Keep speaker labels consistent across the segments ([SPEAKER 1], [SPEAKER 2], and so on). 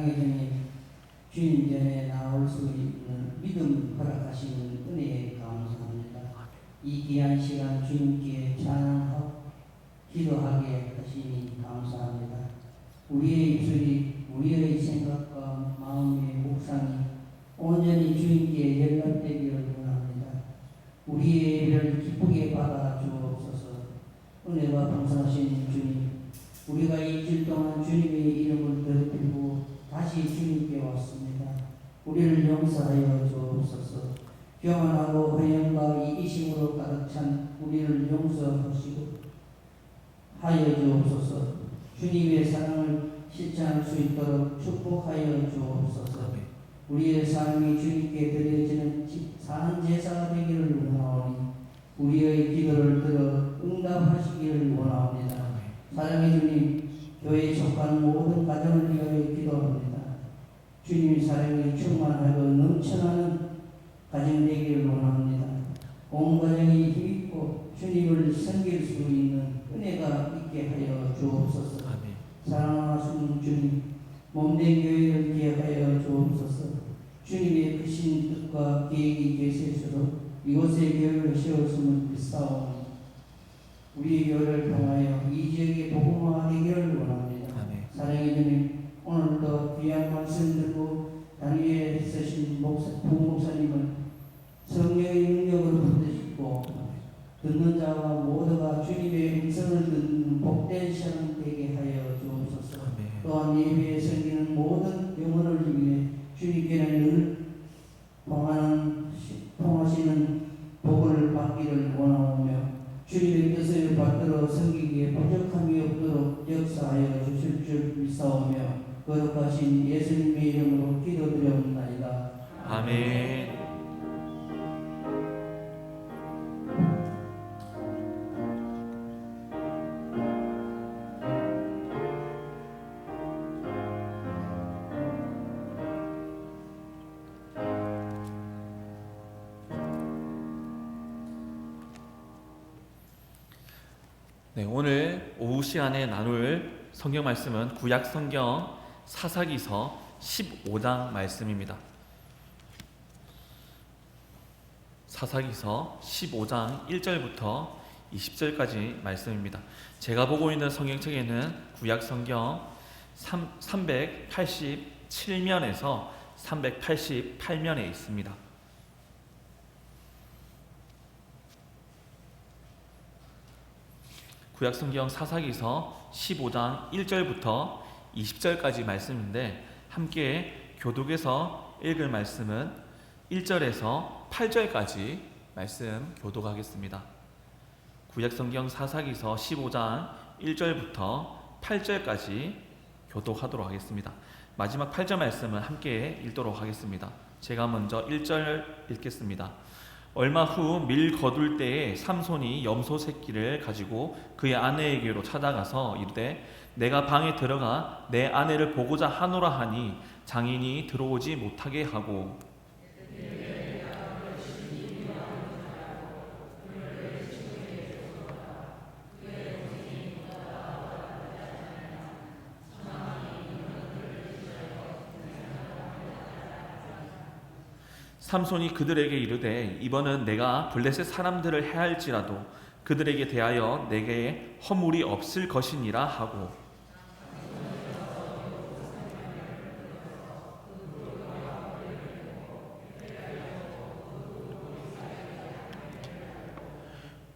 [SPEAKER 1] 사랑의 주님, 주님 전에 나올 수 있는 믿음 허락하시는 은혜에 감사합니다. 이 귀한 시간 주님께 찬양하고 기도하게 하시니 감사합니다. 우리의 입술이, 우리의 생각과 마음의 묵상이 온전히 주님께 연락되기를 원합니다. 우리의 예배를 기쁘게 받아 주옵소서. 은혜와 봉사하신 주님, 우리가 일주일 동안 주님의 이름을 더럽히고 다시 주님께 왔습니다. 우리를 용서하여 주옵소서. 교만하고 회영과 이기심으로 가득 찬 우리를 용서하시고 하여 주옵소서. 주님의 사랑을 실천할 수 있도록 축복하여 주옵소서. 우리의 삶이 주님께 드려지는 사는 제사가 되기를 원하오니 우리의 기도를 들어 응답하시기를 원하옵니다. 사랑의 주님, 교회에 속한 모든 가정을 위하여 기도합니다. 주님의 사랑이 충만하고 넘쳐나는 가정 되기를 원합니다. 온 가정이 힘있고 주님을 섬길 수 있는 은혜가 있게 하여 주옵소서. 사랑하시는 주님, 몸된 교회를 기억하여 주옵소서. 주님의 크신 뜻과 계획이 계실수록 이곳에 교회를 세웠음을 믿사오니 우리 교회를 통하여 이 지역의 복음화되기를 원합니다. 사랑의 주님, 오늘도 귀한 말씀 들고 단위에 쓰신 부목사님을 성령의 능력으로 붙드시고 듣는 자와 모두가 주님의 음성을 듣는 복된 시간 되게 하여 주옵소서. 또한 예배에 섬기는 모든 영혼을 위해 주님께는 늘 통하시는 복을 받기를 원하오며 주님의 뜻을 받들어 섬기기에 부족함이 없도록 역사하여 주실 줄 믿사오며 거룩하신 예수님의 이름으로 기도드려옵나이다.
[SPEAKER 2] 아멘. 네, 오늘 오후 시간에 나눌 성경 말씀은 구약 성경 사사기서 15장 말씀입니다. 사사기서 15장 1절부터 20절까지 말씀입니다. 제가 보고 있는 성경책에는 구약 성경 387면에서 388면에 있습니다. 구약 성경 사사기서 15장 1절부터 20절까지 말씀인데 함께 교독에서 읽을 말씀은 1절에서 8절까지 말씀 교독하겠습니다. 구약 성경 사사기서 15장 1절부터 8절까지 교독하도록 하겠습니다. 마지막 8절 말씀은 함께 읽도록 하겠습니다. 제가 먼저 1절 읽겠습니다. 얼마 후 밀 거둘 때에 삼손이 염소 새끼를 가지고 그의 아내에게로 찾아가서 이르되 내가 방에 들어가 내 아내를 보고자 하노라 하니 장인이 들어오지 못하게 하고 삼손이 그들에게 이르되 이번은 내가 블레셋 사람들을 해할지라도 그들에게 대하여 내게 허물이 없을 것이니라 하고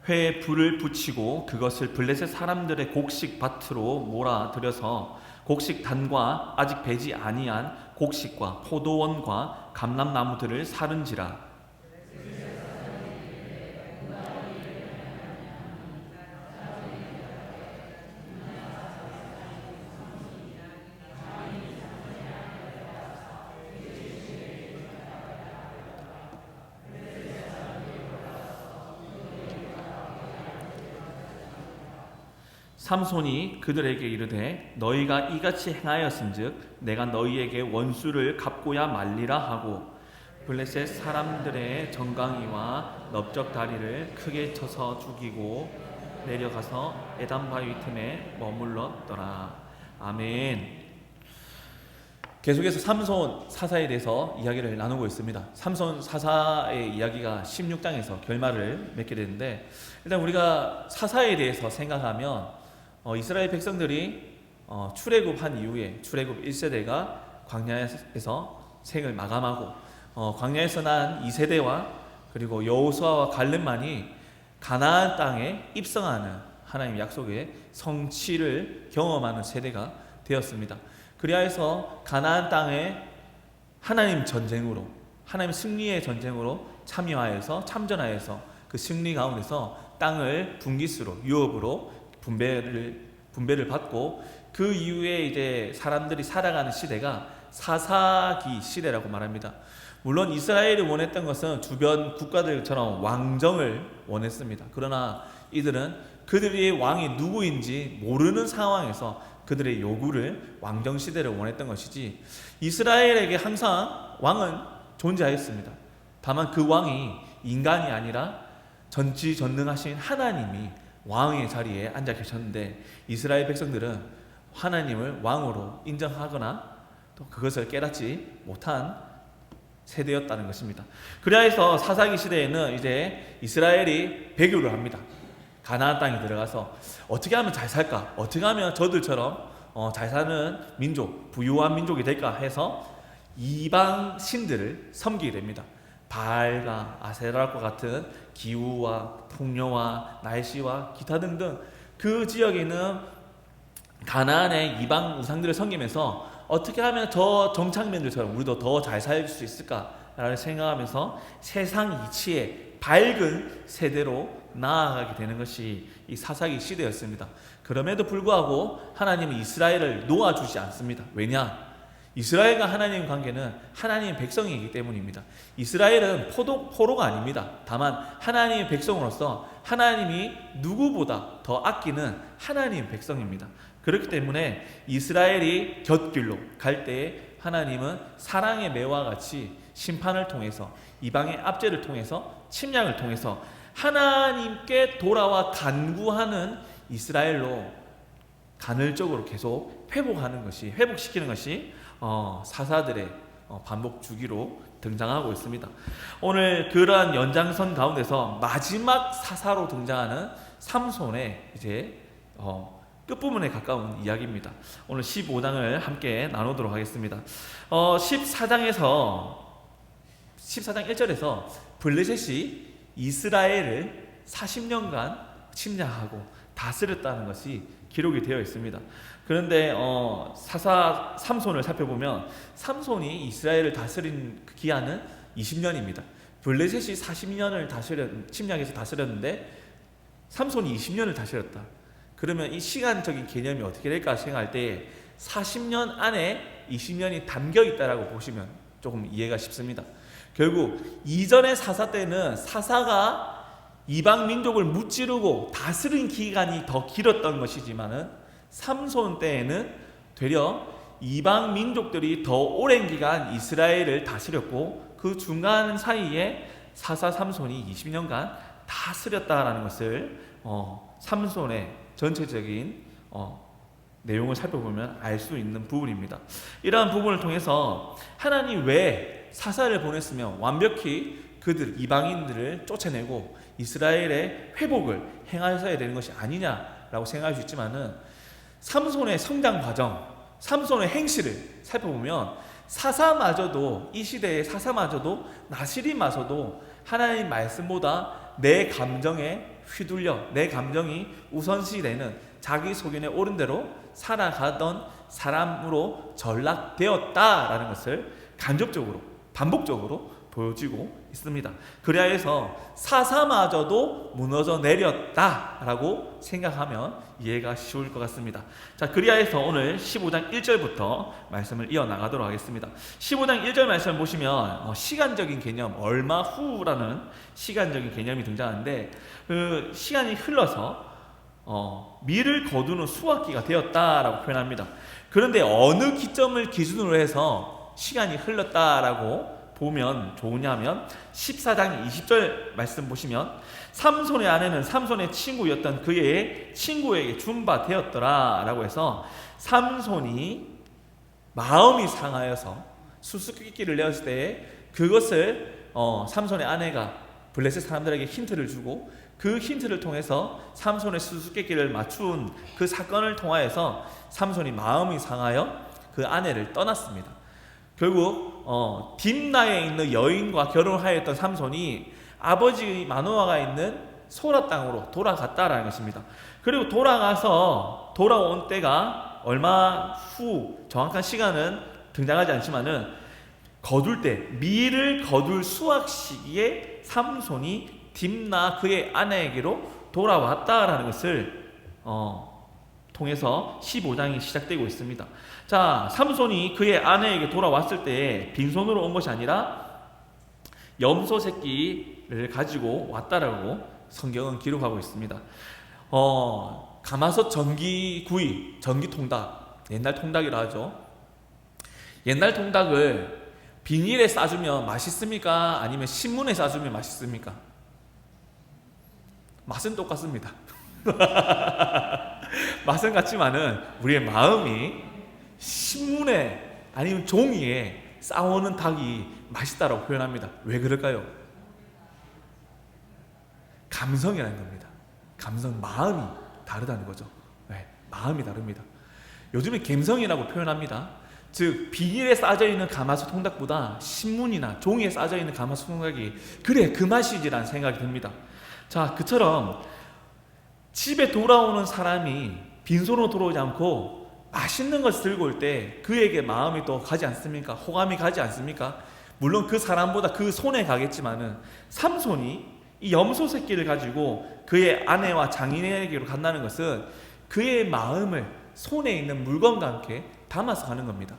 [SPEAKER 2] 회에 불을 붙이고 그것을 블레셋 사람들의 곡식 밭으로 몰아들여서 곡식 단과 아직 배지 아니한 곡식과 포도원과 감람나무들을 사른지라. 삼손이 그들에게 이르되 너희가 이같이 행하였은즉 내가 너희에게 원수를 갚고야 말리라 하고 블레셋 사람들의 정강이와 넓적 다리를 크게 쳐서 죽이고 내려가서 에담 바위 틈에 머물렀더라. 아멘. 계속해서 삼손 사사에 대해서 이야기를 나누고 있습니다. 삼손 사사의 이야기가 16장에서 결말을 맺게 되는데, 일단 우리가 사사에 대해서 생각하면 이스라엘 백성들이 출애굽한 이후에 출애굽 1세대가 광야에서 생을 마감하고 광야에서 난 2세대와 그리고 여호수아와 갈렙만이 가나안 땅에 입성하는 하나님의 약속의 성취를 경험하는 세대가 되었습니다. 그리하여서 가나안 땅에 하나님 전쟁으로, 하나님 승리의 전쟁으로 참전하여서 그 승리 가운데서 땅을 분깃으로, 유업으로 분배를 받고, 그 이후에 이제 사람들이 살아가는 시대가 사사기 시대라고 말합니다. 물론 이스라엘이 원했던 것은 주변 국가들처럼 왕정을 원했습니다. 그러나 이들은 그들의 왕이 누구인지 모르는 상황에서 그들의 요구를 왕정 시대를 원했던 것이지, 이스라엘에게 항상 왕은 존재하였습니다. 다만 그 왕이 인간이 아니라 전지전능하신 하나님이 왕의 자리에 앉아 계셨는데, 이스라엘 백성들은 하나님을 왕으로 인정하거나 또 그것을 깨닫지 못한 세대였다는 것입니다. 그래서 사사기 시대에는 이제 이스라엘이 배교를 합니다. 가나안 땅에 들어가서 어떻게 하면 잘 살까? 어떻게 하면 저들처럼 잘 사는 민족, 부유한 민족이 될까 해서 이방 신들을 섬기게 됩니다. 바알과 아세라과 같은 기후와 풍요와 날씨와 기타 등등 그 지역에 있는 가나안의 이방 우상들을 섬기면서 어떻게 하면 저 정착민들처럼 우리도 더 잘 살 수 있을까라를 생각하면서 세상 이치의 밝은 세대로 나아가게 되는 것이 이 사사기 시대였습니다. 그럼에도 불구하고 하나님은 이스라엘을 놓아주지 않습니다. 왜냐? 이스라엘과 하나님의 관계는 하나님의 백성이기 때문입니다. 이스라엘은 포로가 아닙니다. 다만 하나님의 백성으로서 하나님이 누구보다 더 아끼는 하나님의 백성입니다. 그렇기 때문에 이스라엘이 곁길로 갈 때에 하나님은 사랑의 매와 같이 심판을 통해서, 이방의 압제를 통해서, 침략을 통해서 하나님께 돌아와 간구하는 이스라엘로 간헐적으로 계속 회복시키는 것이 사사들의 반복 주기로 등장하고 있습니다. 오늘 그러한 연장선 가운데서 마지막 사사로 등장하는 삼손의 이제 끝부분에 가까운 이야기입니다. 오늘 15장을 함께 나누도록 하겠습니다. 14장 1절에서 블레셋이 이스라엘을 40년간 침략하고 다스렸다는 것이 기록이 되어 있습니다. 그런데 사사 삼손을 살펴보면 삼손이 이스라엘을 다스린 기한은 20년입니다. 블레셋이 40년을 침략해서 다스렸는데 삼손이 20년을 다스렸다. 그러면 이 시간적인 개념이 어떻게 될까 생각할 때 40년 안에 20년이 담겨 있다라고 보시면 조금 이해가 쉽습니다. 결국 이전의 사사 때는 사사가 이방 민족을 무찌르고 다스린 기간이 더 길었던 것이지만은 삼손 때에는 되려 이방 민족들이 더 오랜 기간 이스라엘을 다스렸고, 그 중간 사이에 사사 삼손이 20년간 다스렸다라는 것을 삼손의 전체적인 내용을 살펴보면 알 수 있는 부분입니다. 이러한 부분을 통해서 하나님 왜 사사를 보냈으면 완벽히 그들 이방인들을 쫓아내고 이스라엘의 회복을 행하셔야 되는 것이 아니냐라고 생각할 수 있지만은, 삼손의 성장 과정, 삼손의 행실을 살펴보면 사사마저도, 이 시대의 사사마저도, 나시린마저도 하나님 말씀보다 내 감정에 휘둘려 내 감정이 우선시되는 자기 소견에 오른 대로 살아가던 사람으로 전락되었다라는 것을 간접적으로 반복적으로 보여지고 있습니다. 그리하여서 사사마저도 무너져 내렸다라고 생각하면 이해가 쉬울 것 같습니다. 자, 그리하여서 오늘 15장 1절부터 말씀을 이어나가도록 하겠습니다. 15장 1절 말씀을 보시면 시간적인 개념, 얼마 후라는 시간적인 개념이 등장하는데, 그 시간이 흘러서 밀을 거두는 수확기가 되었다라고 표현합니다. 그런데 어느 기점을 기준으로 해서 시간이 흘렀다라고 보면 좋으냐면 14장 20절 말씀 보시면, 삼손의 아내는 삼손의 친구였던 그의 친구에게 준 바 되었더라 라고 해서 삼손이 마음이 상하여서 수수께끼를 내었을 때 그것을 삼손의 아내가 블레셋 사람들에게 힌트를 주고 그 힌트를 통해서 삼손의 수수께끼를 맞춘 그 사건을 통하여서 삼손이 마음이 상하여 그 아내를 떠났습니다. 결국 딥나에 있는 여인과 결혼하였던 삼손이 아버지 마노아가 있는 소라 땅으로 돌아갔다라는 것입니다. 그리고 돌아온 때가 얼마 후 정확한 시간은 등장하지 않지만은 거둘 때 밀을 거둘 수확 시기에 삼손이 딥나 그의 아내에게로 돌아왔다라는 것을 통해서 15장이 시작되고 있습니다. 자, 삼손이 그의 아내에게 돌아왔을 때 빈손으로 온 것이 아니라 염소 새끼를 가지고 왔다라고 성경은 기록하고 있습니다. 가마솥 전기구이, 전기통닭, 옛날 통닭이라 하죠. 옛날 통닭을 비닐에 싸주면 맛있습니까? 아니면 신문에 싸주면 맛있습니까? 맛은 똑같습니다. 맛은 같지만은 우리의 마음이 신문에 아니면 종이에 싸오는 닭이 맛있다라고 표현합니다. 왜 그럴까요? 감성이라는 겁니다. 감성, 마음이 다르다는 거죠. 네, 마음이 다릅니다. 요즘에 갬성이라고 표현합니다. 즉 비닐에 싸져 있는 가마솥 통닭보다 신문이나 종이에 싸져 있는 가마솥 통닭이 그래 그 맛이지라는 생각이 듭니다. 자, 그처럼 집에 돌아오는 사람이 빈손으로 돌아오지 않고 맛있는 것을 들고 올 때 그에게 마음이 또 가지 않습니까? 호감이 가지 않습니까? 물론 그 사람보다 그 손에 가겠지만은 삼손이 이 염소 새끼를 가지고 그의 아내와 장인에게로 간다는 것은 그의 마음을 손에 있는 물건과 함께 담아서 가는 겁니다.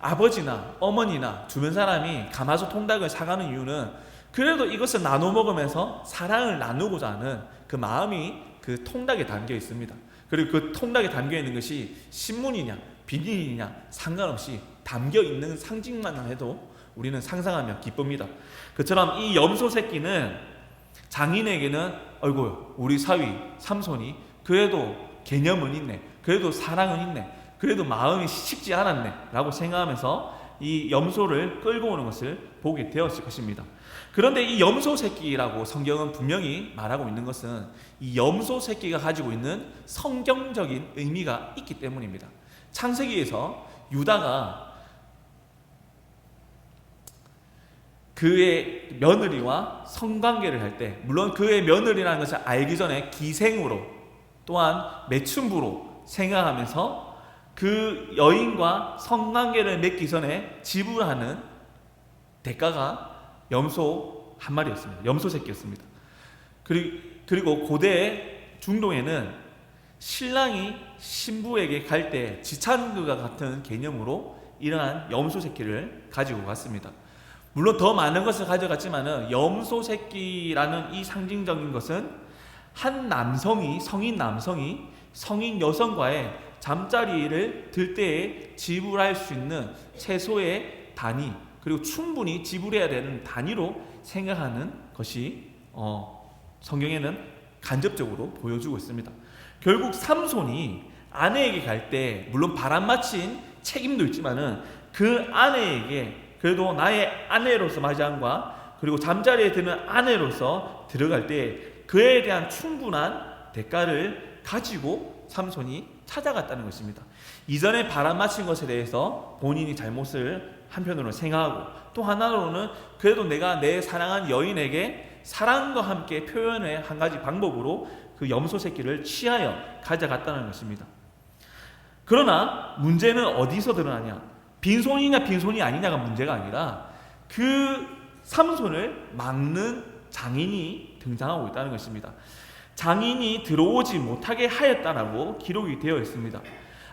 [SPEAKER 2] 아버지나 어머니나 주변 사람이 가마솥 통닭을 사가는 이유는 그래도 이것을 나눠 먹으면서 사랑을 나누고자 하는 그 마음이 그 통닭에 담겨 있습니다. 그리고 그 통닭에 담겨 있는 것이 신문이냐 비닐이냐 상관없이 담겨 있는 상징만 해도 우리는 상상하며 기쁩니다. 그처럼 이 염소 새끼는 장인에게는 어이구 우리 사위 삼손이 그래도 개념은 있네, 그래도 사랑은 있네, 그래도 마음이 식지 않았네 라고 생각하면서 이 염소를 끌고 오는 것을 보게 되었을 것입니다. 그런데 이 염소 새끼라고 성경은 분명히 말하고 있는 것은 이 염소 새끼가 가지고 있는 성경적인 의미가 있기 때문입니다. 창세기에서 유다가 그의 며느리와 성관계를 할 때, 물론 그의 며느리라는 것을 알기 전에 기생으로 또한 매춘부로 생각하면서 그 여인과 성관계를 맺기 전에 지불하는 대가가 염소 한 마리였습니다. 염소 새끼였습니다. 그리고 고대 중동에는 신랑이 신부에게 갈 때 지참금과 같은 개념으로 이러한 염소 새끼를 가지고 갔습니다. 물론 더 많은 것을 가져갔지만은 염소 새끼라는 이 상징적인 것은 한 남성이, 성인 남성이 성인 여성과의 잠자리를 들 때에 지불할 수 있는 최소의 단위, 그리고 충분히 지불해야 되는 단위로 생각하는 것이 성경에는 간접적으로 보여주고 있습니다. 결국 삼손이 아내에게 갈 때 물론 바람맞힌 책임도 있지만은 그 아내에게 그래도 나의 아내로서 맞이함과 그리고 잠자리에 드는 아내로서 들어갈 때 그에 대한 충분한 대가를 가지고 삼손이 찾아갔다는 것입니다. 이전에 바람맞힌 것에 대해서 본인이 잘못을 한편으로 생각하고 또 하나로는 그래도 내가 내 사랑한 여인에게 사랑과 함께 표현의 한 가지 방법으로 그 염소 새끼를 취하여 가져갔다는 것입니다. 그러나 문제는 어디서 드러나냐? 빈손이냐 빈손이 아니냐가 문제가 아니라 그 삼손을 막는 장인이 등장하고 있다는 것입니다. 장인이 들어오지 못하게 하였다라고 기록이 되어 있습니다.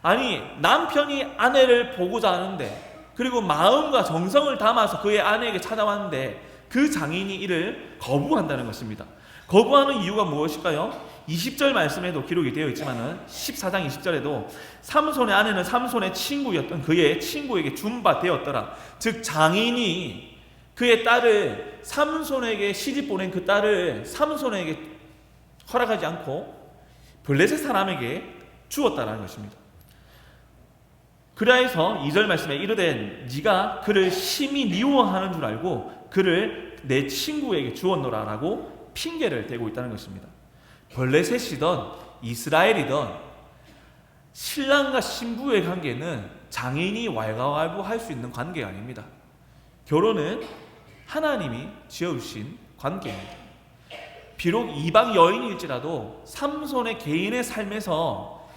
[SPEAKER 2] 아니 남편이 아내를 보고자 하는데 그리고 마음과 정성을 담아서 그의 아내에게 찾아왔는데 그 장인이 이를 거부한다는 것입니다. 거부하는 이유가 무엇일까요? 20절 말씀에도 기록이 되어 있지만은 14장 20절에도 삼손의 아내는 삼손의 친구였던 그의 친구에게 준 바 되었더라. 즉 장인이 그의 딸을 삼손에게 시집 보낸 그 딸을 삼손에게 허락하지 않고 블레셋 사람에게 주었다라는 것입니다. 그래서 2절 말씀에 이르되 네가 그를 심히 미워하는 줄 알고 그를 내 친구에게 주었노라 라고 핑계를 대고 있다는 것입니다. 블레셋이든 이스라엘이든 신랑과 신부의 관계는 장인이 왈가왈부할 수 있는 관계가 아닙니다. 결혼은 하나님이 지어주신 관계입니다. 비록 이방 여인일지라도 삼손의 개인의 삶에서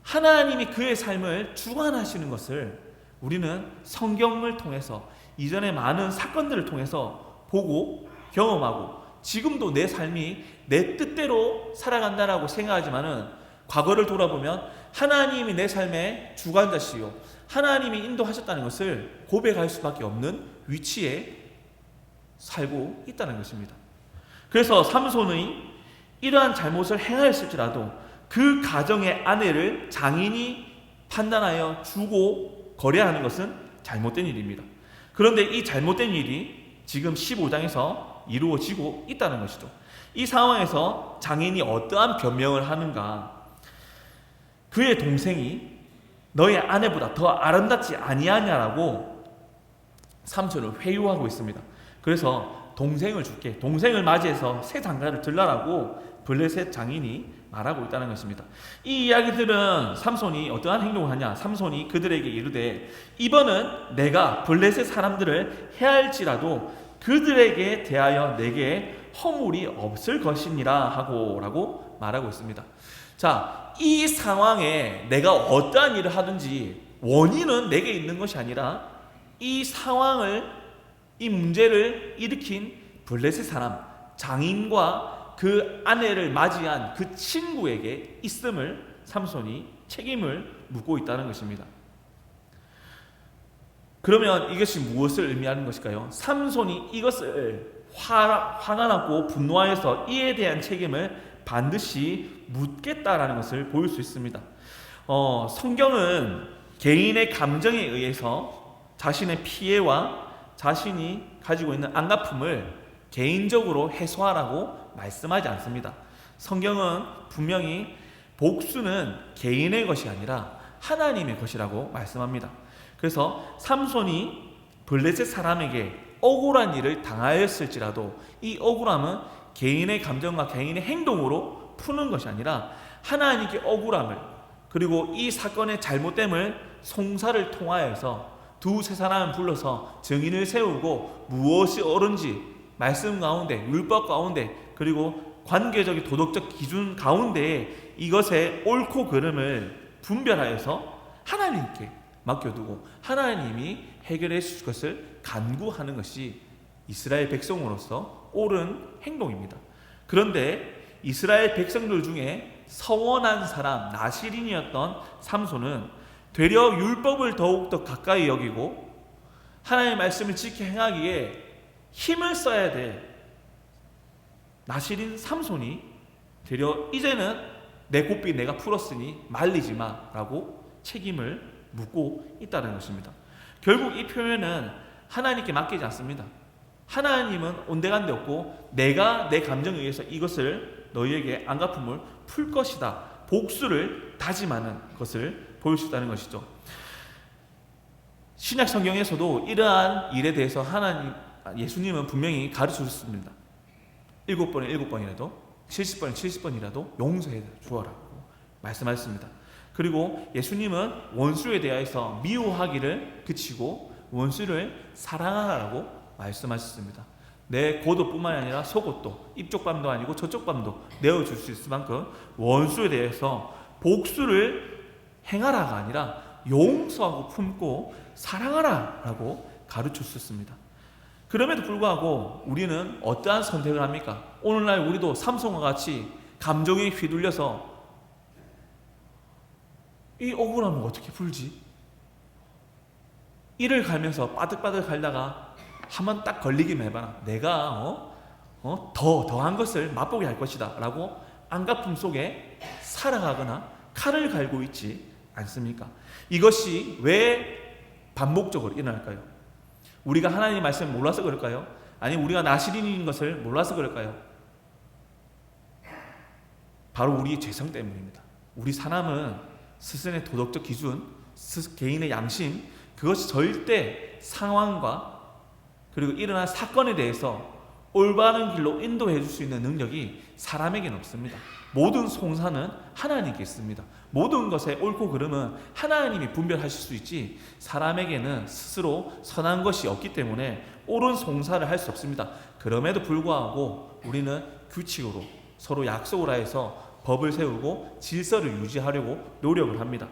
[SPEAKER 2] 하나님이 그의 삶을 주관하시는 것을 우리는 성경을 통해서 이전의 많은 사건들을 통해서 보고 경험하고 지금도 내 삶이 내 뜻대로 살아간다라고 생각하지만은 과거를 돌아보면 하나님이 내 삶의 주관자시요 하나님이 인도하셨다는 것을 고백할 수밖에 없는 위치에 살고 있다는 것입니다. 그래서 삼손이 이러한 잘못을 행하였을지라도 그 가정의 아내를 장인이 판단하여 주고 거래하는 것은 잘못된 일입니다. 그런데 이 잘못된 일이 지금 15장에서 이루어지고 있다는 것이죠. 이 상황에서 장인이 어떠한 변명을 하는가? 그의 동생이 너의 아내보다 더 아름답지 아니하냐라고 삼손을 회유하고 있습니다. 그래서 동생을 줄게, 동생을 맞이해서 새 장가를 들라라고 블레셋 장인이 말하고 있다는 것입니다. 이 이야기들은 삼손이 어떠한 행동을 하냐? 삼손이 그들에게 이르되 이번은 내가 블레셋 사람들을 해할지라도 그들에게 대하여 내게 허물이 없을 것이니라 하고라고 말하고 있습니다. 자, 이 상황에 내가 어떠한 일을 하든지 원인은 내게 있는 것이 아니라 이 상황을, 이 문제를 일으킨 블레셋 사람 장인과 그 아내를 맞이한 그 친구에게 있음을 삼손이 책임을 묻고 있다는 것입니다. 그러면 이것이 무엇을 의미하는 것일까요? 삼손이 이것을 화가 났고 분노하여서 이에 대한 책임을 반드시 묻겠다라는 것을 보일 수 있습니다. 성경은 개인의 감정에 의해서 자신의 피해와 자신이 가지고 있는 안갚음을 개인적으로 해소하라고 말씀하지 않습니다. 성경은 분명히 복수는 개인의 것이 아니라 하나님의 것이라고 말씀합니다. 그래서 삼손이 블레셋 사람에게 억울한 일을 당하였을지라도 이 억울함은 개인의 감정과 개인의 행동으로 푸는 것이 아니라 하나님께 억울함을, 그리고 이 사건의 잘못됨을 송사를 통하여서 두세 사람을 불러서 증인을 세우고 무엇이 옳은지 말씀 가운데, 율법 가운데, 그리고 관계적인 도덕적 기준 가운데에 이것의 옳고 그름을 분별하여서 하나님께 맡겨두고 하나님이 해결해 주실 것을 간구하는 것이 이스라엘 백성으로서 옳은 행동입니다. 그런데 이스라엘 백성들 중에 서원한 사람, 나시린이었던 삼손은 되려 율법을 더욱더 가까이 여기고 하나님의 말씀을 지켜 행하기에 힘을 써야 돼. 나시린 삼손이 되려 이제는 내 고삐 내가 풀었으니 말리지 마라고 책임을 묻고 있다는 것입니다. 결국 이 표현은 하나님께 맡기지 않습니다. 하나님은 온데간데 없고 내가 내 감정에 의해서 이것을 너희에게 안갚음을 풀 것이다, 복수를 다짐하는 것을 보일 수 있다는 것이죠. 신약 성경에서도 이러한 일에 대해서 예수님은 분명히 가르쳐주셨습니다. 7번에 7번이라도 70번에 70번이라도 용서해 주어라고 말씀하셨습니다. 그리고 예수님은 원수에 대하여서 미워하기를 그치고 원수를 사랑하라고 말씀하셨습니다. 내 겉옷뿐만 아니라 속옷도, 이쪽 밤도 아니고 저쪽 밤도 내어줄 수 있을 만큼 원수에 대해서 복수를 행하라가 아니라 용서하고 품고 사랑하라 라고 가르쳐 주셨습니다. 그럼에도 불구하고 우리는 어떠한 선택을 합니까? 오늘날 우리도 삼손과 같이 감정에 휘둘려서 이 억울함을 어떻게 풀지? 이를 갈면서 빠득빠득 갈다가 한번 딱 걸리기만 해봐라. 내가 더한 것을 맛보게 할 것이다 라고 안갚음 속에 살아가거나 칼을 갈고 있지 않습니까? 이것이 왜 반복적으로 일어날까요? 우리가 하나님의 말씀을 몰라서 그럴까요? 아니면 우리가 나시린인 것을 몰라서 그럴까요? 바로 우리의 죄성 때문입니다. 우리 사람은 스스로의 도덕적 기준, 개인의 양심, 그것이 절대 상황과 그리고 일어난 사건에 대해서 올바른 길로 인도해 줄 수 있는 능력이 사람에게는 없습니다. 모든 송사는 하나님께 있습니다. 모든 것의 옳고 그름은 하나님이 분별하실 수 있지 사람에게는 스스로 선한 것이 없기 때문에 옳은 송사를 할 수 없습니다. 그럼에도 불구하고 우리는 규칙으로 서로 약속을 하여서 법을 세우고 질서를 유지하려고 노력을 합니다.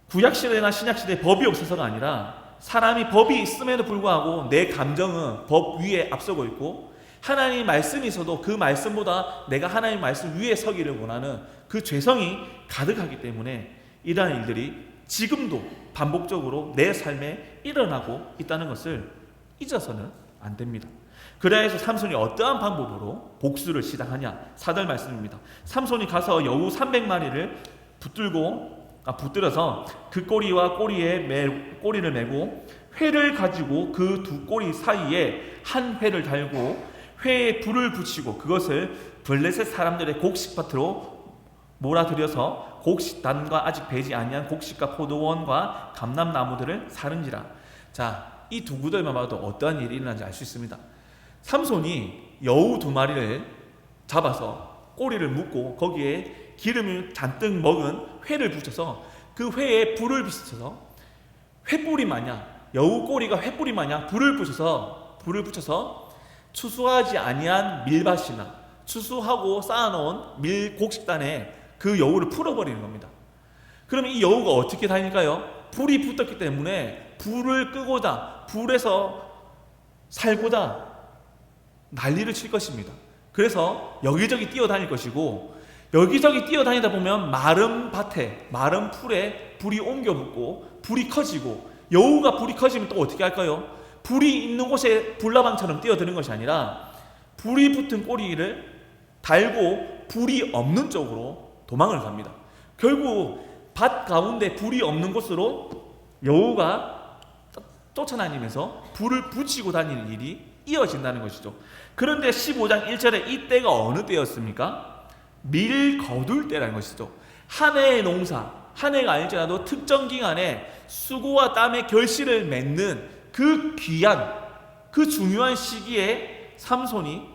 [SPEAKER 2] 구약시대나 신약시대에 법이 없어서가 아니라 사람이 법이 있음에도 불구하고 내 감정은 법 위에 앞서고 있고 하나님의 말씀이 있어도 그 말씀보다 내가 하나님의 말씀 위에 서기를 원하는 그 죄성이 가득하기 때문에 이러한 일들이 지금도 반복적으로 내 삶에 일어나고 있다는 것을 잊어서는 안 됩니다. 그래야 해서 삼손이 어떠한 방법으로 복수를 시작하냐 4절 말씀입니다. 삼손이 가서 여우 300마리를 붙들어서 그 꼬리와 꼬리를 메고 회를 가지고 그 두 꼬리 사이에 한 회를 달고 회에 불을 붙이고 그것을 블레셋 사람들의 곡식밭으로 몰아들여서 곡식단과 아직 배지 아니한 곡식과 포도원과 감람나무들을 사른지라. 자, 이 두 구절만 봐도 어떠한 일이 일어난지 알 수 있습니다. 삼손이 여우 2마리를 잡아서 꼬리를 묶고 거기에 기름을 잔뜩 먹은 회를 붙여서 그 회에 불을 비춰서 횃불이 마냥 여우 꼬리가 횃불이 마냥 불을 붙여서 추수하지 아니한 밀밭이나 추수하고 쌓아놓은 곡식단에 그 여우를 풀어버리는 겁니다. 그러면 이 여우가 어떻게 다닐까요? 불이 붙었기 때문에 불을 끄고자 불에서 살고자 난리를 칠 것입니다. 그래서 여기저기 뛰어다닐 것이고 여기저기 뛰어다니다 보면 마른 밭에 마른 풀에 불이 옮겨 붙고 불이 커지고 여우가 불이 커지면 또 어떻게 할까요? 불이 있는 곳에 불나방처럼 뛰어드는 것이 아니라 불이 붙은 꼬리를 달고 불이 없는 쪽으로 도망을 갑니다. 결국 밭 가운데 불이 없는 곳으로 여우가 쫓아다니면서 불을 붙이고 다니는 일이 이어진다는 것이죠. 그런데 15장 1절에 이때가 어느 때였습니까? 밀 거둘 때라는 것이죠. 한 해의 농사, 한 해가 아닐지라도 특정 기간에 수고와 땀의 결실을 맺는 그 귀한, 그 중요한 시기에 삼손이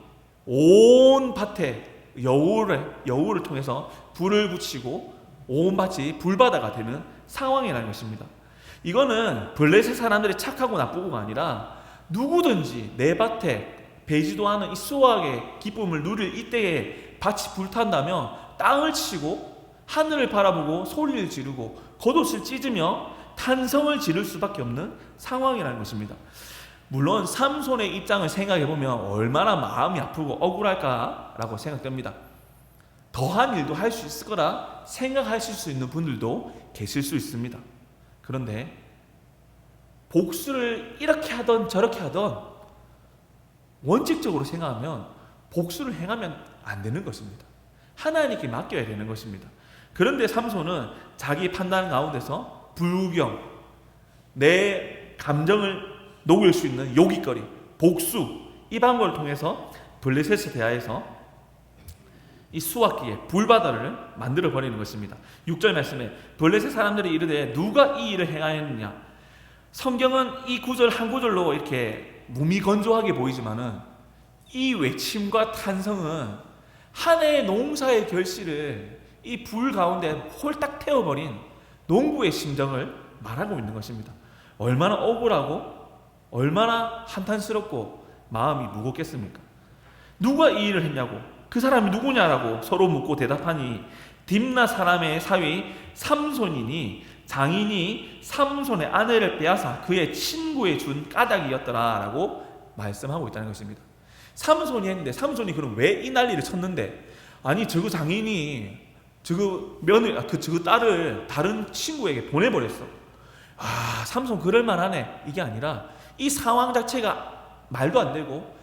[SPEAKER 2] 온 밭에 여우를 통해서 불을 붙이고 온 밭이 불바다가 되는 상황이라는 것입니다. 이거는 블레셋 사람들이 착하고 나쁘고가 아니라 누구든지 내 밭에 배지도 않은 이 수확의 기쁨을 누릴 이때에 밭이 불탄다면 땅을 치고 하늘을 바라보고 소리를 지르고 겉옷을 찢으며 탄성을 지를 수밖에 없는 상황이라는 것입니다. 물론 삼손의 입장을 생각해보면 얼마나 마음이 아프고 억울할까라고 생각됩니다. 더한 일도 할 수 있을 거라 생각하실 수 있는 분들도 계실 수 있습니다. 그런데 복수를 이렇게 하던 저렇게 하던 원칙적으로 생각하면 복수를 행하면 안 되는 것입니다. 하나님께 맡겨야 되는 것입니다. 그런데 삼손은 자기 판단 가운데서 불경, 내 감정을 녹일 수 있는 요깃거리, 복수, 이 방법을 통해서 블레셋에 대하여서 이 수확기에 불바다를 만들어 버리는 것입니다. 6절 말씀에 블레셋 사람들이 이르되 누가 이 일을 행하였느냐. 성경은 이 구절 한 구절로 이렇게 무미건조하게 보이지만은 이 외침과 탄성은 한 해의 농사의 결실을 이 불 가운데 홀딱 태워버린 농부의 심정을 말하고 있는 것입니다. 얼마나 억울하고 얼마나 한탄스럽고 마음이 무겁겠습니까? 누가 이 일을 했냐고, 그 사람이 누구냐라고 서로 묻고 대답하니 딥나 사람의 사위 삼손이니 장인이 삼손의 아내를 빼앗아 그의 친구에 준 까닭이었더라 라고 말씀하고 있다는 것입니다. 삼손이 했는데 삼손이 그럼 왜 이 난리를 쳤는데, 아니 저그 장인이 저그 딸을 다른 친구에게 보내버렸어. 아, 삼손 그럴만하네, 이게 아니라 이 상황 자체가 말도 안 되고,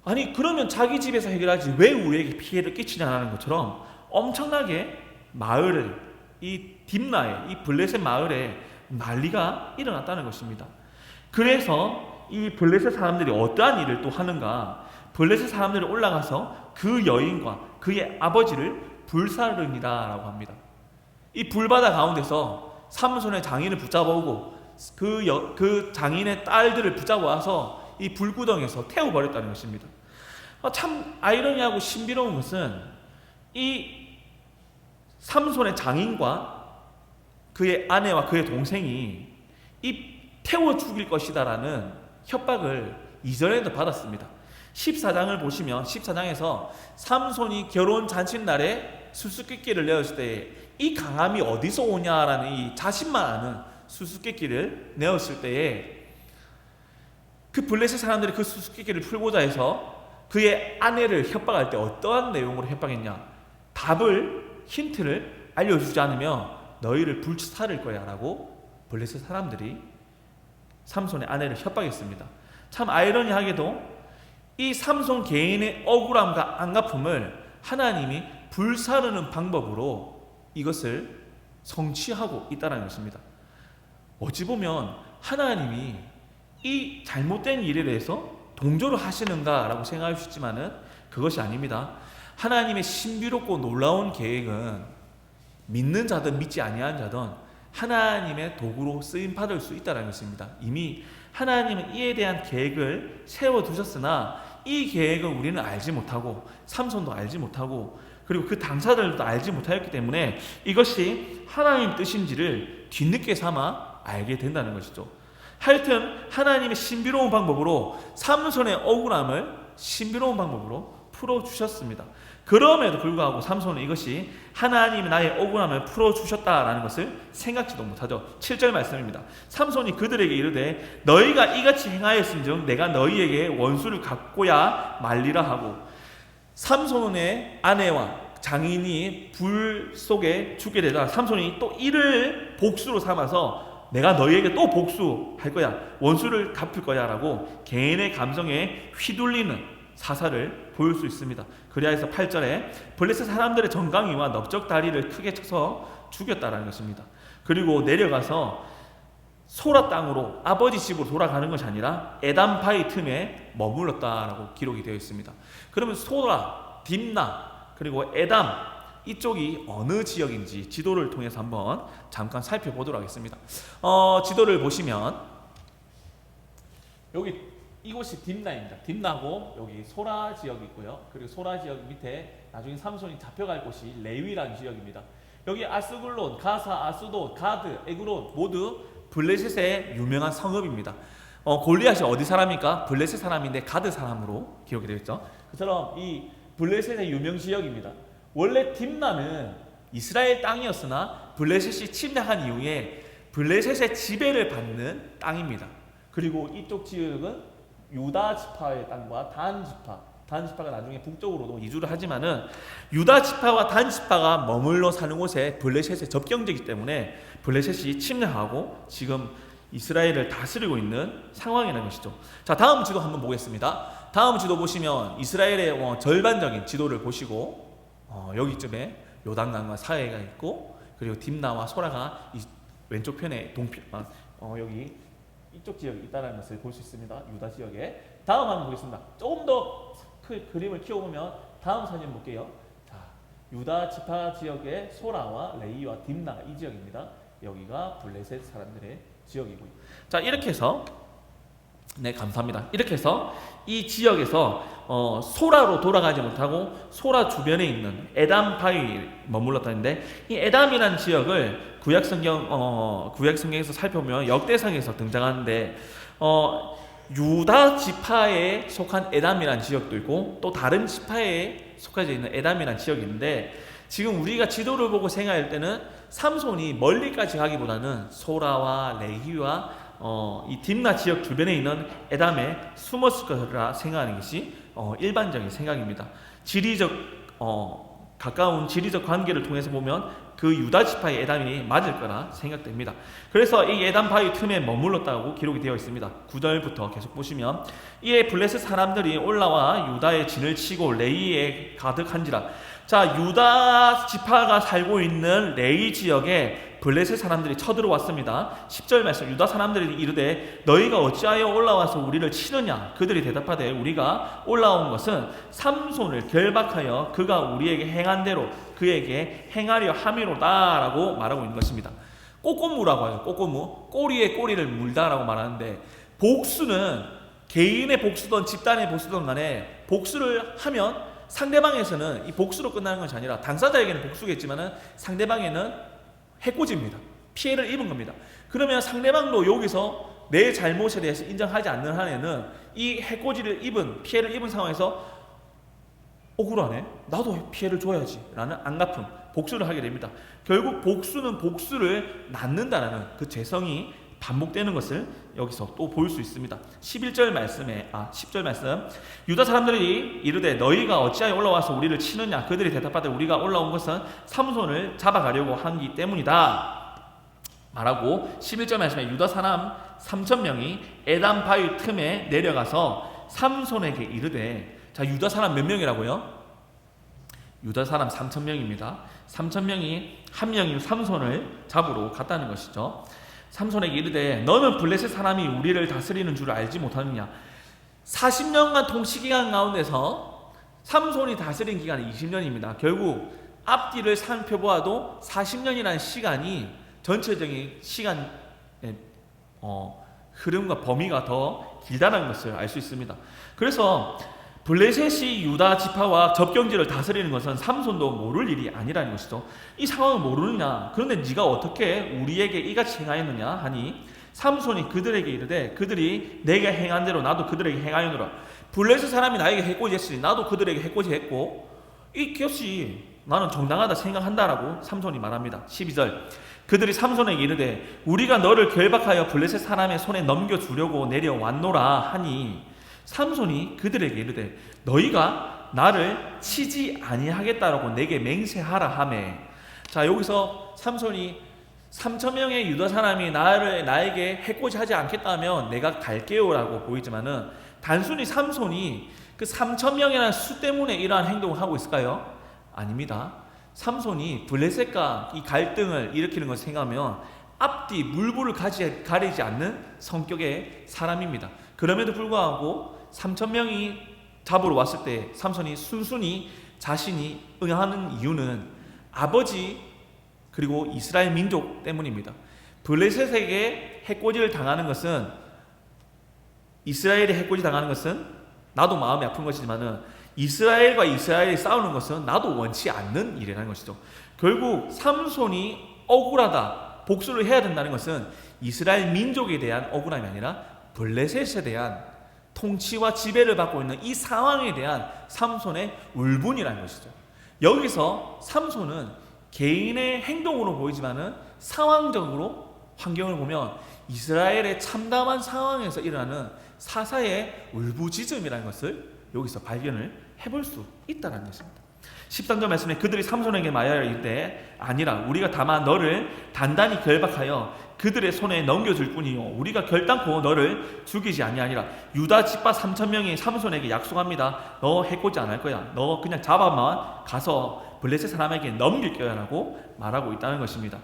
[SPEAKER 2] 아니 그러면 자기 집에서 해결하지 왜 우리에게 피해를 끼치냐는 것처럼 엄청나게 마을을, 이 딥나에, 이 블레셋 마을에 난리가 일어났다는 것입니다. 그래서 이 블레셋 사람들이 어떠한 일을 또 하는가, 블레셋 사람들이 올라가서 그 여인과 그의 아버지를 불사르니라 라고 합니다. 이 불바다 가운데서 삼손의 장인을 붙잡아오고 그 장인의 딸들을 붙잡아와서 이 불구덩이에서 태워버렸다는 것입니다. 참 아이러니하고 신비로운 것은 이 삼손의 장인과 그의 아내와 그의 동생이 이 태워 죽일 것이다라는 협박을 이전에도 받았습니다. 14장을 보시면 14장에서 삼손이 결혼 잔칫날에 수수께끼를 내었을 때 이 강함이 어디서 오냐라는 이 자신만 아는 수수께끼를 내었을 때에 그 블레셋 사람들이 그 수수께끼를 풀고자 해서 그의 아내를 협박할 때 어떠한 내용으로 협박했냐? 힌트를 알려주지 않으면 너희를 불살을 거야 라고 블레셋 사람들이 삼손의 아내를 협박했습니다. 참 아이러니하게도 이 삼손 개인의 억울함과 안갚음을 하나님이 불사르는 방법으로 이것을 성취하고 있다는 것입니다. 어찌 보면 하나님이 이 잘못된 일에 대해서 동조를 하시는가라고 생각할 수 있지만은 그것이 아닙니다. 하나님의 신비롭고 놀라운 계획은 믿는 자든 믿지 아니한 자든 하나님의 도구로 쓰임 받을 수 있다는 것입니다. 이미 하나님은 이에 대한 계획을 세워두셨으나 이 계획은 우리는 알지 못하고 삼손도 알지 못하고 그리고 그 당사자들도 알지 못하였기 때문에 이것이 하나님 뜻인지를 뒤늦게 삼아 알게 된다는 것이죠. 하여튼 하나님의 신비로운 방법으로 삼손의 억울함을 신비로운 방법으로 풀어주셨습니다. 그럼에도 불구하고 삼손은 이것이 하나님이 나의 억울함을 풀어주셨다라는 것을 생각지도 못하죠. 7절 말씀입니다. 삼손이 그들에게 이르되 너희가 이같이 행하였은즉 내가 너희에게 원수를 갚고야 말리라 하고 삼손의 아내와 장인이 불 속에 죽게 되자 삼손이 또 이를 복수로 삼아서 내가 너희에게 또 복수할 거야 원수를 갚을 거야 라고 개인의 감성에 휘둘리는 사사를 보일 수 있습니다. 그리하여서 8절에 블레셋 사람들의 정강이와 넓적 다리를 크게 쳐서 죽였다라는 것입니다. 그리고 내려가서 소라 땅으로 아버지 집으로 돌아가는 것이 아니라 에담 바위 틈에 머물렀다라고 기록이 되어 있습니다. 그러면 소라, 딥나 그리고 에담 이쪽이 어느 지역인지 지도를 통해서 한번 잠깐 살펴보도록 하겠습니다. 지도를 보시면 여기 이곳이 딥나입니다. 딥나고 여기 소라 지역이 있고요. 그리고 소라 지역 밑에 나중에 삼손이 잡혀갈 곳이 레위라는 지역입니다. 여기 아스글론, 가사, 아스도, 가드, 에그론 모두 블레셋의 유명한 성읍입니다. 골리앗이 어디 사람입니까? 블레셋 사람인데 가드 사람으로 기록이 되어 있죠. 그처럼 이 블레셋의 유명 지역입니다. 원래 딥나는 이스라엘 땅이었으나 블레셋이 침략한 이후에 블레셋의 지배를 받는 땅입니다. 그리고 이쪽 지역은 유다 지파의 땅과 단 지파가 나중에 북쪽으로도 이주를 하지만은 유다 지파와 단 지파가 머물러 사는 곳에 블레셋의 접경지이기 때문에 블레셋이 침략하고 지금 이스라엘을 다스리고 있는 상황이라는 것이죠. 자, 다음 지도 한번 보겠습니다. 다음 지도 보시면 이스라엘의 절반적인 지도를 보시고 여기쯤에 요단강과 사해가 있고 그리고 딥나와 소라가 이 왼쪽 편에 여기 이쪽 지역이 있다는 것을 볼 수 있습니다. 유다 지역에. 다음 한번 보겠습니다. 조금 더 그림을 키워보면 다음 사진 볼게요. 자, 유다 지파 지역의 소라와 레이와 딥나가 이 지역입니다. 여기가 블레셋 사람들의 지역이고요. 자, 이렇게 해서 네, 감사합니다. 이렇게 해서 이 지역에서 소라로 돌아가지 못하고 소라 주변에 있는 에담 바위에 머물렀다는데 이 에담이라는 지역을 구약성경에서 살펴보면 역대상에서 등장하는데 유다 지파에 속한 에담이라는 지역도 있고 또 다른 지파에 속해져 있는 에담이라는 지역이 있는데 지금 우리가 지도를 보고 생각할 때는 삼손이 멀리까지 가기보다는 소라와 레히와 이 딥나 지역 주변에 있는 에담에 숨었을 거라 생각하는 것이 일반적인 생각입니다. 가까운 지리적 관계를 통해서 보면 그 유다 지파의 에담이 맞을 거라 생각됩니다. 그래서 이 에담 바위 틈에 머물렀다고 기록이 되어 있습니다. 9절부터 계속 보시면 이에 블레셋 사람들이 올라와 유다의 진을 치고 레이에 가득한지라. 자, 유다 지파가 살고 있는 레이 지역에 블레셋 사람들이 쳐들어왔습니다. 10절 말씀 유다 사람들이 이르되 너희가 어찌하여 올라와서 우리를 치느냐. 그들이 대답하되 우리가 올라온 것은 삼손을 결박하여 그가 우리에게 행한 대로 그에게 행하려 함이로다 라고 말하고 있는 것입니다. 꼬꼬무라고 하죠. 꼬꼬무. 꼬리에 꼬리를 물다라고 말하는데, 복수는 개인의 복수든 집단의 복수든 간에 복수를 하면 상대방에서는 이 복수로 끝나는 것이 아니라 당사자에게는 복수겠지만은 상대방에는 해코지입니다. 피해를 입은 겁니다. 그러면 상대방도 여기서 내 잘못에 대해서 인정하지 않는 한에는 이 해코지를 입은, 피해를 입은 상황에서 억울하네, 나도 피해를 줘야지 라는 안갚음, 복수를 하게 됩니다. 결국 복수는 복수를 낳는다라는 그 죄성이 반복되는 것을 여기서 또 볼 수 있습니다. 10절 말씀. 유다 사람들이 이르되 너희가 어찌하여 올라와서 우리를 치느냐. 그들이 대답하되 우리가 올라온 것은 삼손을 잡아가려고 하기 때문이다 말하고, 11절 말씀에 유다 사람 3,000명이 에담 바위 틈에 내려가서 삼손에게 이르되, 자, 유다 사람 몇 명이라고요? 유다 사람 3,000명입니다. 3,000명이 한 명인 삼손을 잡으러 갔다는 것이죠. 삼손에게 이르되 너는 블레셋 사람이 우리를 다스리는 줄 알지 못하느냐. 40년간 통치기간 가운데서 삼손이 다스린 기간은 20년입니다. 결국 앞뒤를 살펴보아도 40년이라는 시간이 전체적인 시간의 흐름과 범위가 더 길다는 것을 알 수 있습니다. 그래서 블레셋이 유다 지파와 접경지를 다스리는 것은 삼손도 모를 일이 아니라는 것이죠. 이 상황을 모르느냐, 그런데 네가 어떻게 우리에게 이같이 행하였느냐 하니, 삼손이 그들에게 이르되 그들이 내게 행한 대로 나도 그들에게 행하였노라. 블레셋 사람이 나에게 해코지했으니 나도 그들에게 해코지했고 이것이 나는 정당하다 생각한다라고 삼손이 말합니다. 12절. 그들이 삼손에게 이르되 우리가 너를 결박하여 블레셋 사람의 손에 넘겨주려고 내려왔노라 하니, 삼손이 그들에게 이르되 너희가 나를 치지 아니하겠다라고 내게 맹세하라 하매. 자, 여기서 삼손이 3,000명의 유다 사람이 나에게 해코지하지 않겠다면 내가 갈게요라고 보이지만은, 단순히 삼손이 그 3,000명이라는 수 때문에 이러한 행동을 하고 있을까요? 아닙니다. 삼손이 블레셋과 이 갈등을 일으키는 것을 생각하면 앞뒤 물불을 가리지 않는 성격의 사람입니다. 그럼에도 불구하고 3,000명이 잡으러 왔을 때 삼손이 순순히 자신이 응하는 이유는 아버지 그리고 이스라엘 민족 때문입니다. 블레셋에게 해코지를 당하는 것은, 이스라엘에 해코지 당하는 것은 나도 마음이 아픈 것이지만은 이스라엘과 이스라엘이 싸우는 것은 나도 원치 않는 일이라는 것이죠. 결국 삼손이 억울하다, 복수를 해야 된다는 것은 이스라엘 민족에 대한 억울함이 아니라 블레셋에 대한 통치와 지배를 받고 있는 이 상황에 대한 삼손의 울분이라는 것이죠. 여기서 삼손은 개인의 행동으로 보이지만은 상황적으로 환경을 보면 이스라엘의 참담한 상황에서 일어나는 사사의 울부짖음이라는 것을 여기서 발견을 해볼 수 있다는 것입니다. 13절 말씀에 그들이 삼손에게 말하여 이르되 아니라 우리가 다만 너를 단단히 결박하여 그들의 손에 넘겨줄 뿐이요 우리가 결단코 너를 죽이지 아니하니라. 유다 집파 3,000명이 삼손에게 약속합니다. 너 해코지 안 할 거야. 너 그냥 잡아만 가서 블레셋 사람에게 넘길 거야 라고 말하고 있다는 것입니다.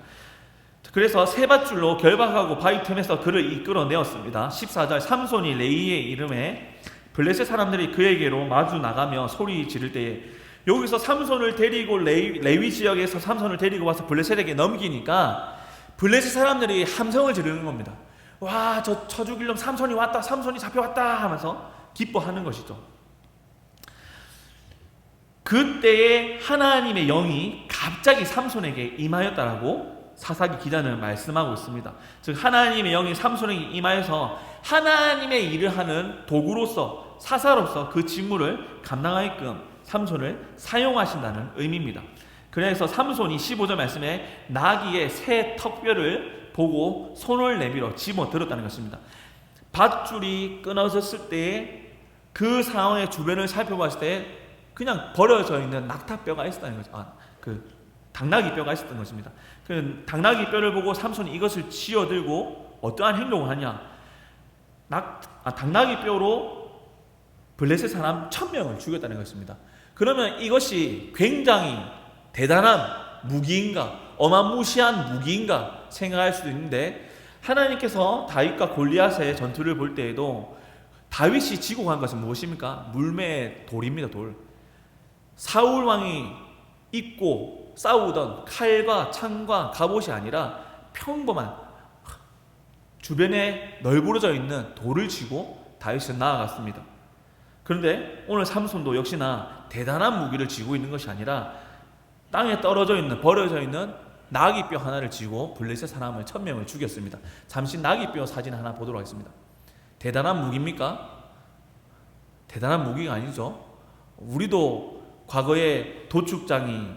[SPEAKER 2] 그래서 세 밧줄로 결박하고 바위 틈에서 그를 이끌어내었습니다. 14절 삼손이 레이의 이름에 블레셋 사람들이 그에게로 마주 나가며 소리 지를 때에, 여기서 삼손을 데리고 레위 지역에서 삼손을 데리고 와서 블레셋에게 넘기니까 블레셋 사람들이 함성을 지르는 겁니다. 와, 저 죽일 놈 삼손이 왔다, 삼손이 잡혀왔다 하면서 기뻐하는 것이죠. 그때에 하나님의 영이 갑자기 삼손에게 임하였다라고 사사기 기자는 말씀하고 있습니다. 즉 하나님의 영이 삼손에게 임하여서 하나님의 일을 하는 도구로서, 사사로서 그 직무를 감당하게끔 삼손을 사용하신다는 의미입니다. 그래서 삼손이 15절 말씀에 나귀의 새 턱뼈를 보고 손을 내밀어 집어 들었다는 것입니다. 밧줄이 끊어졌을 때 그 상황의 주변을 살펴봤을 때 그냥 버려져 있는 낙타뼈가 있었다는 거죠. 그 당나귀 뼈가 있었던 것입니다. 그 당나귀 뼈를 보고 삼손이 이것을 쥐어들고 어떠한 행동을 하냐? 당나귀 뼈로 블레셋 사람 1,000명을 죽였다는 것입니다. 그러면 이것이 굉장히 대단한 무기인가, 어마무시한 무기인가 생각할 수도 있는데, 하나님께서 다윗과 골리앗의 전투를 볼 때에도 다윗이 지고 간 것은 무엇입니까? 물매의 돌입니다. 돌. 사울 왕이 입고 싸우던 칼과 창과 갑옷이 아니라 평범한 주변에 널브러져 있는 돌을 쥐고 다윗은 나아갔습니다. 그런데 오늘 삼손도 역시나 대단한 무기를 쥐고 있는 것이 아니라 땅에 떨어져 있는 버려져 있는 나귀뼈 하나를 쥐고 블레셋 사람을 1000명을 죽였습니다. 잠시 나귀뼈 사진 하나 보도록 하겠습니다. 대단한 무기입니까? 대단한 무기가 아니죠. 우리도 과거에 도축장이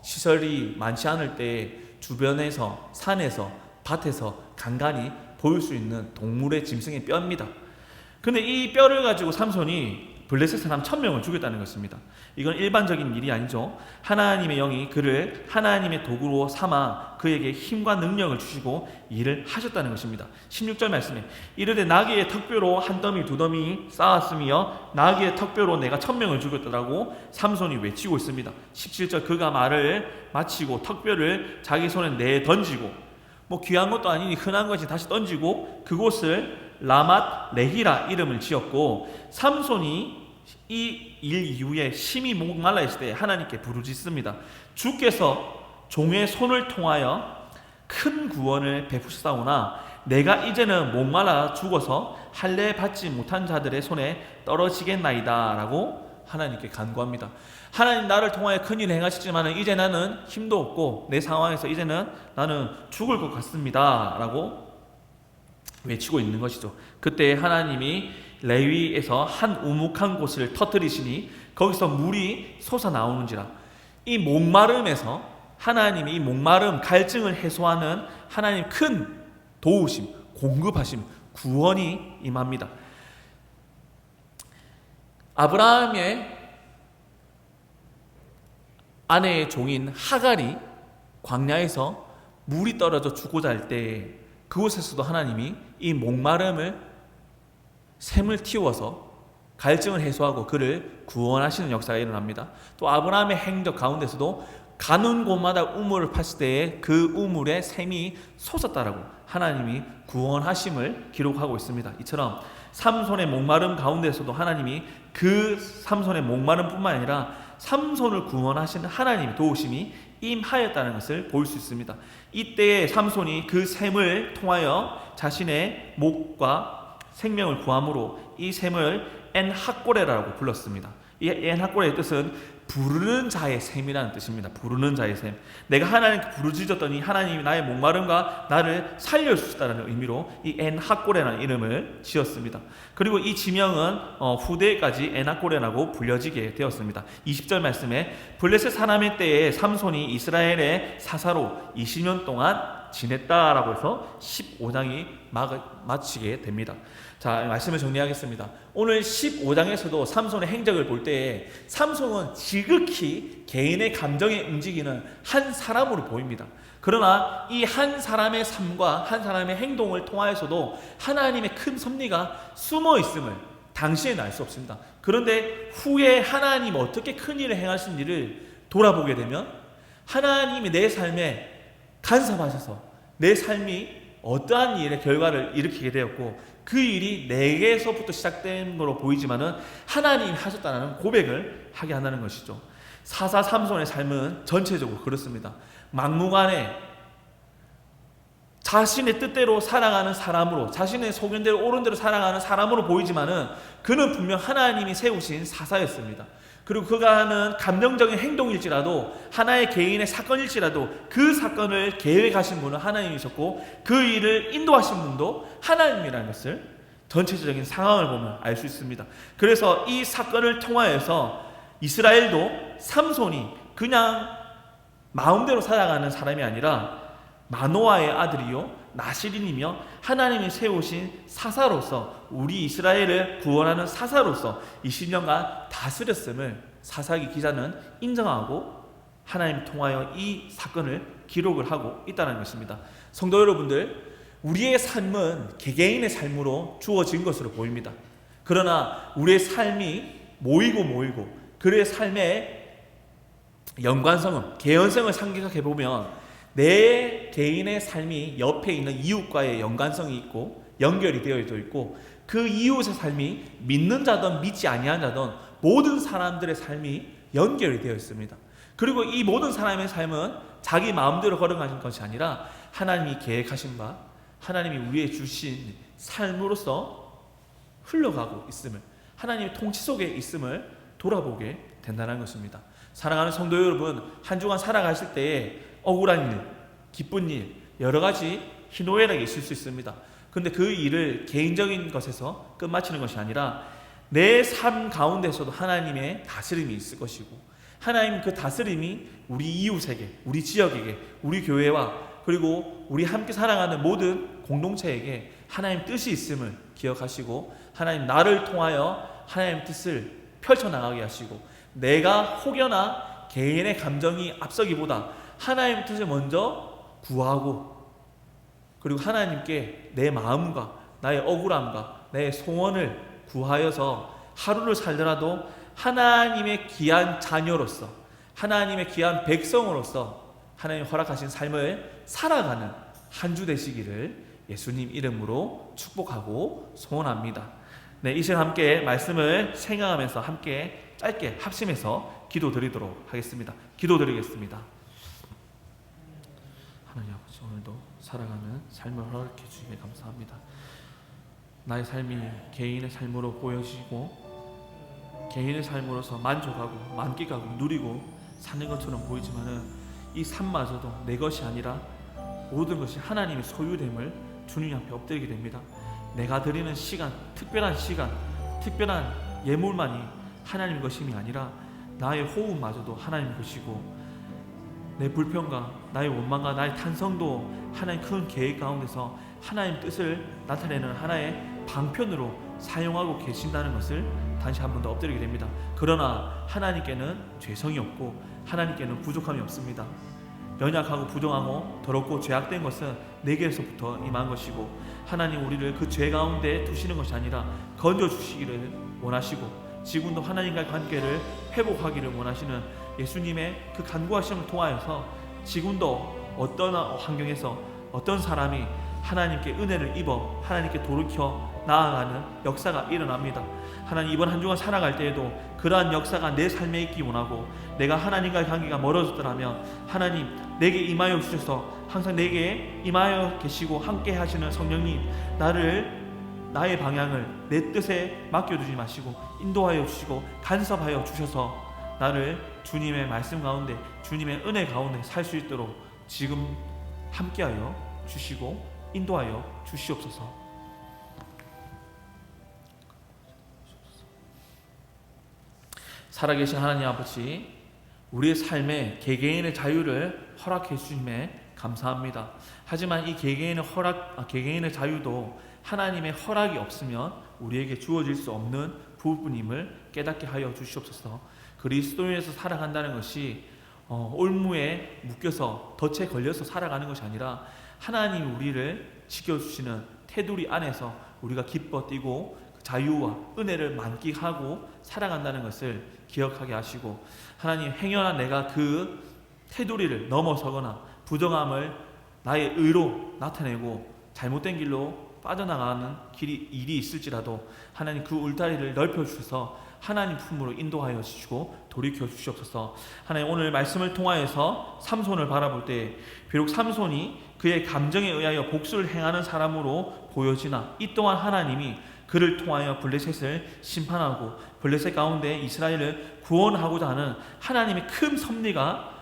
[SPEAKER 2] 시설이 많지 않을 때 주변에서 산에서 밭에서 간간히 보일 수 있는 동물의 짐승의 뼈입니다. 근데 이 뼈를 가지고 삼손이 블레셋 사람 1000명을 죽였다는 것입니다. 이건 일반적인 일이 아니죠. 하나님의 영이 그를 하나님의 도구로 삼아 그에게 힘과 능력을 주시고 일을 하셨다는 것입니다. 16절 말씀에 이르되 나귀의 턱뼈로 한 더미 두 더미 쌓았으며 나귀의 턱뼈로 내가 1000명을 죽였다라고 삼손이 외치고 있습니다. 17절 그가 말을 마치고 턱뼈를 자기 손에 내던지고 귀한 것도 아니니 흔한 것이 다시 던지고 그곳을 라맛 레히라 이름을 지었고 삼손이 이 일 이후에 심히 목말라 있을 때 하나님께 부르짖습니다. 주께서 종의 손을 통하여 큰 구원을 베푸시사오나 내가 이제는 목말라 죽어서 할례 받지 못한 자들의 손에 떨어지겠나이다 라고 하나님께 간구합니다. 하나님 나를 통하여 큰일을 행하시지만 이제 나는 힘도 없고 내 상황에서 이제는 나는 죽을 것 같습니다 라고 외치고 있는 것이죠. 그때 하나님이 레위에서 한 우묵한 곳을 터뜨리시니 거기서 물이 솟아나오는지라. 이 목마름에서 하나님이 이 목마름 갈증을 해소하는 하나님 큰 도우심, 공급하심, 구원이 임합니다. 아브라함의 아내의 종인 하갈이 광야에서 물이 떨어져 죽고자 할 때 그곳에서도 하나님이 이 목마름을 샘을 틔워서 갈증을 해소하고 그를 구원하시는 역사가 일어납니다. 또 아브라함의 행적 가운데서도 가는 곳마다 우물을 팠을 때에 그 우물에 샘이 솟았다라고 하나님이 구원하심을 기록하고 있습니다. 이처럼 삼손의 목마름 가운데서도 하나님이 그 삼손의 목마름뿐만 아니라 삼손을 구원하시는 하나님의 도우심이 임하였다는 것을 볼 수 있습니다. 이때에 삼손이 그 샘을 통하여 자신의 목과 생명을 구함으로 이 샘을 엔하꼬레라고 불렀습니다. 이 엔하꼬레의 뜻은 부르는 자의 샘이라는 뜻입니다. 부르는 자의 샘. 내가 하나님께 부르짖었더니 하나님이 나의 목마름과 나를 살려주셨다는 의미로 이 엔하꼬레라는 이름을 지었습니다. 그리고 이 지명은 후대까지 엔하꼬레라고 불려지게 되었습니다. 20절 말씀에 블레셋 사람의 때에 삼손이 이스라엘의 사사로 20년 동안 지냈다라고 해서 15장이 마치게 됩니다. 자, 말씀을 정리하겠습니다. 오늘 15장에서도 삼손의 행적을 볼 때에 삼손은 지극히 개인의 감정에 움직이는 한 사람으로 보입니다. 그러나 이 한 사람의 삶과 한 사람의 행동을 통하여서도 하나님의 큰 섭리가 숨어 있음을 당시에는 알 수 없습니다. 그런데 후에 하나님 어떻게 큰 일을 행하신지를 돌아보게 되면 하나님이 내 삶에 간섭하셔서 내 삶이 어떠한 일의 결과를 일으키게 되었고 그 일이 내게서부터 시작된 거로 보이지만은 하나님이 하셨다는 고백을 하게 한다는 것이죠. 사사 삼손의 삶은 전체적으로 그렇습니다. 막무가내 자신의 뜻대로 살아가는 사람으로, 자신의 소견대로 옳은 대로 살아가는 사람으로 보이지만은 그는 분명 하나님이 세우신 사사였습니다. 그리고 그가 하는 감정적인 행동일지라도 하나의 개인의 사건일지라도 그 사건을 계획하신 분은 하나님이셨고 그 일을 인도하신 분도 하나님이라는 것을 전체적인 상황을 보면 알 수 있습니다. 그래서 이 사건을 통하여서 이스라엘도 삼손이 그냥 마음대로 살아가는 사람이 아니라 마노아의 아들이요 나시린이며 하나님이 세우신 사사로서 우리 이스라엘을 구원하는 사사로서 20년간 다스렸음을 사사기 기자는 인정하고 하나님 통하여 이 사건을 기록을 하고 있다는 것입니다. 성도 여러분들, 우리의 삶은 개개인의 삶으로 주어진 것으로 보입니다. 그러나 우리의 삶이 모이고 그의 삶의 연관성은 개연성을 생각해 보면 내 개인의 삶이 옆에 있는 이웃과의 연관성이 있고 연결이 되어 있고 그 이웃의 삶이 믿는 자든 믿지 아니한 자든 모든 사람들의 삶이 연결이 되어 있습니다. 그리고 이 모든 사람의 삶은 자기 마음대로 걸어가는 것이 아니라 하나님이 계획하신 바, 하나님이 우리에게 주신 삶으로서 흘러가고 있음을, 하나님의 통치 속에 있음을 돌아보게 된다는 것입니다. 사랑하는 성도 여러분, 한 주간 살아가실 때에 억울한 일, 기쁜 일, 여러 가지 희노애락이 있을 수 있습니다. 근데 그 일을 개인적인 것에서 끝마치는 것이 아니라 내 삶 가운데서도 하나님의 다스림이 있을 것이고, 하나님 그 다스림이 우리 이웃에게, 우리 지역에게, 우리 교회와 그리고 우리 함께 살아가는 모든 공동체에게 하나님 뜻이 있음을 기억하시고, 하나님 나를 통하여 하나님 뜻을 펼쳐나가게 하시고, 내가 혹여나 개인의 감정이 앞서기보다 하나님 뜻을 먼저 구하고, 그리고 하나님께 내 마음과 나의 억울함과 나의 소원을 구하여서 하루를 살더라도 하나님의 귀한 자녀로서, 하나님의 귀한 백성으로서 하나님 허락하신 삶을 살아가는 한 주 되시기를 예수님 이름으로 축복하고 소원합니다. 네, 이 시간 함께 말씀을 생각하면서 함께 짧게 합심해서 기도드리도록 하겠습니다. 기도드리겠습니다. 하나님 아버지, 오늘도 살아가는 삶을 허락해 주시기에 감사합니다. 나의 삶이 개인의 삶으로 보여지고 개인의 삶으로서 만족하고 만끽하고 누리고 사는 것처럼 보이지만은 이 삶마저도 내 것이 아니라 모든 것이 하나님의 소유됨을 주님 앞에 엎드리게 됩니다. 내가 드리는 시간, 특별한 예물만이 하나님 것임이 아니라 나의 호흡마저도 하나님 것이고, 내 불평과 나의 원망과 나의 탄성도 하나님 큰 계획 가운데서 하나님 뜻을 나타내는 하나의 방편으로 사용하고 계신다는 것을 다시 한 번 더 엎드리게 됩니다. 그러나 하나님께는 죄성이 없고 하나님께는 부족함이 없습니다. 연약하고 부정하고 더럽고 죄악된 것은 내게서부터 임한 것이고, 하나님 우리를 그 죄 가운데 두시는 것이 아니라 건져주시기를 원하시고, 지금도 하나님과의 관계를 회복하기를 원하시는 예수님의 그 간구하심을 통하여서 지금도 어떤 환경에서 어떤 사람이 하나님께 은혜를 입어 하나님께 돌이켜 나아가는 역사가 일어납니다. 하나님, 이번 한 주간 살아갈 때에도 그러한 역사가 내 삶에 있기 원하고, 내가 하나님과의 관계가 멀어졌더라면 하나님 내게 임하여 주셔서 항상 내게 임하여 계시고 함께 하시는 성령님, 나의 방향을 내 뜻에 맡겨두지 마시고 인도하여 주시고 간섭하여 주셔서 나를 주님의 말씀 가운데, 주님의 은혜 가운데 살 수 있도록 지금 함께하여 주시고 인도하여 주시옵소서. 살아계신 하나님 아버지, 우리의 삶에 개개인의 자유를 허락해 주심에 감사합니다. 하지만 이 개개인의 자유도 하나님의 허락이 없으면 우리에게 주어질 수 없는 부분임을 깨닫게 하여 주시옵소서. 그리스도인에서 살아간다는 것이 올무에 묶여서 덫에 걸려서 살아가는 것이 아니라 하나님이 우리를 지켜주시는 테두리 안에서 우리가 기뻐 뛰고 자유와 은혜를 만끽하고 살아간다는 것을 기억하게 하시고, 하나님 행여나 내가 그 테두리를 넘어서거나 부정함을 나의 의로 나타내고 잘못된 길로 빠져나가는 일이 있을지라도 하나님 그 울타리를 넓혀주셔서 하나님 품으로 인도하여 주시고 돌이켜 주시옵소서. 하나님, 오늘 말씀을 통하여서 삼손을 바라볼 때 비록 삼손이 그의 감정에 의하여 복수를 행하는 사람으로 보여지나 이 또한 하나님이 그를 통하여 블레셋을 심판하고 블레셋 가운데 이스라엘을 구원하고자 하는 하나님의 큰 섭리가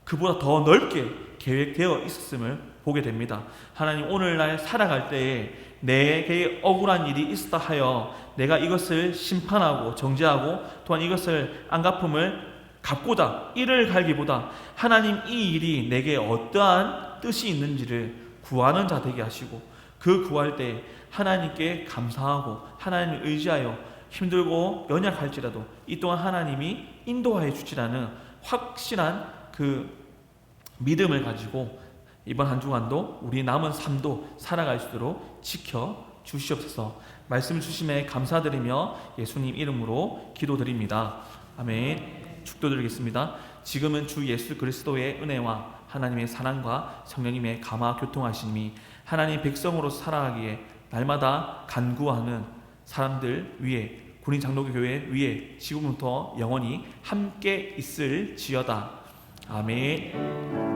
[SPEAKER 2] 그보다 더 넓게 계획되어 있었음을 보게 됩니다. 하나님, 오늘날 살아갈 때에 내게 억울한 일이 있었다 하여 내가 이것을 심판하고 정죄하고 또한 이것을 안갚음을 갚고자 이를 갈기보다 하나님 이 일이 내게 어떠한 뜻이 있는지를 구하는 자 되게 하시고, 그 구할 때 하나님께 감사하고 하나님을 의지하여 힘들고 연약할지라도 이 또한 하나님이 인도하여 주시라는 확실한 그 믿음을 가지고 이번 한 주간도 우리 남은 삶도 살아갈 수 있도록 지켜 주시옵소서. 말씀 주심에 감사드리며 예수님 이름으로 기도드립니다. 아멘. 축도드리겠습니다. 지금은 주 예수 그리스도의 은혜와 하나님의 사랑과 성령님의 감화 교통하심이 하나님 백성으로 살아가기에 날마다 간구하는 사람들 위에, 군인 장로교 교회 위에 지금부터 영원히 함께 있을지어다. 아멘.